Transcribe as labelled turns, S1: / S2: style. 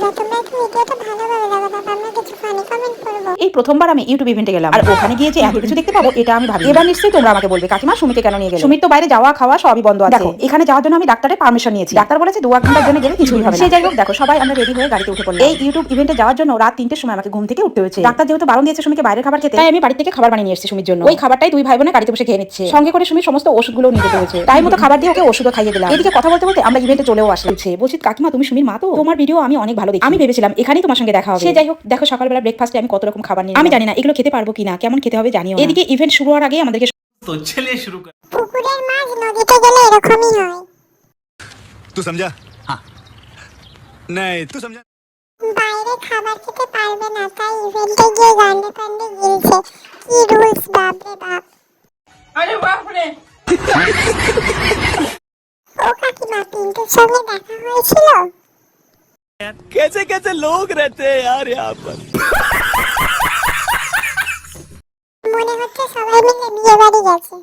S1: বন্ধুরা তোমরা একটু ভিডিওটা ভালোভাবে দেখো, তারপর আমরা কিছু ফানি কমেন্ট করবো।
S2: এই প্রথমবার আমি ইউটিউব ইভেন্টে গেলাম, আর ওখানে গিয়ে যে এত কিছু দেখতে পাবো এটা আমি ভাবি। এবার নিশ্চয়ই তোমরা আমাকে বলবে কাকিমা সুমিকে কেন নিয়ে গেলে? সুমির তো বাইরে যাওয়া খাওয়া সবই বন্ধ আছে। দেখো এখানে যাওয়ার জন্য আমি ডাক্তারের পারমিশন নিয়েছি। ডাক্তার বলেছে 2 ঘন্টার জন্য গেলে কিছুই হবে না। সেই যাই হোক, দেখো সবাই আমরা রেডি হয়ে গাড়িতে উঠে পড়লাম। এই ইউটিউব ইভেন্টে যাওয়ার জন্য রাত 3টের সময় আমাকে ঘুম থেকে উঠতে হয়েছে। ডাক্তার যেহেতু বারণ দিয়েছে সুমিকে বাইরের খাবার খেতে, তাই আমি বাড়ি থেকে খাবার বানিয়ে নিয়ে এসেছি সুমির জন্য। ওই খাবারটাই 2 ভাই বোনে গাড়িতে বসে খেয়ে নিচ্ছে। সঙ্গে করে সুমির সমস্ত ওষুধগুলো নিয়ে যেতে হয়েছে। টাইম মতো খাবার দিয়ে ওকে ওষুধও খাইয়ে দিলাম। এদিকে কথা বলতে বলতে আমরা ইভেন্টে চলেও আসছে। বলছি কাকিমা তুমি সুমির মা তো? তোমার ভিডিও আমি অনেক ভালো দেখি। আমি ভেবেছিলাম এখানেই তোমার সঙ্গে দেখা হবে। সে যাই হোক, দেখো সকালবেলা ব্রেকফাস্টে আমি কত রকম খাবার নিয়ে আমি জানি না এগুলো খেতে পারবো কিনা, কেমন খেতে হবে জানিও। এদিকে ইভেন্ট শুরু হওয়ার আগে আমাদেরকে
S3: तो चलिए शुरू कर।
S1: পুকুরের মাছ নদীতে গেলে এরকমই হয়।
S4: तू समझा? हाँ। नहीं तू समझा?
S1: বাইরে খাবার খেতে পারবে না, তাই ইভেন্টে গিয়ে গান্ডে পান্ডে গিলছে। কি রুলস বাপরে বাপ।
S2: আরে বাপ রে।
S1: ও কাকিমা, পিন্টুর সঙ্গে দেখা হয়েছিল?
S4: कैसे कैसे लोग रहते हैं यार यहाँ पर।
S1: মনে হচ্ছে সবাই মিলে বিয়ে বাড়ি গেছে।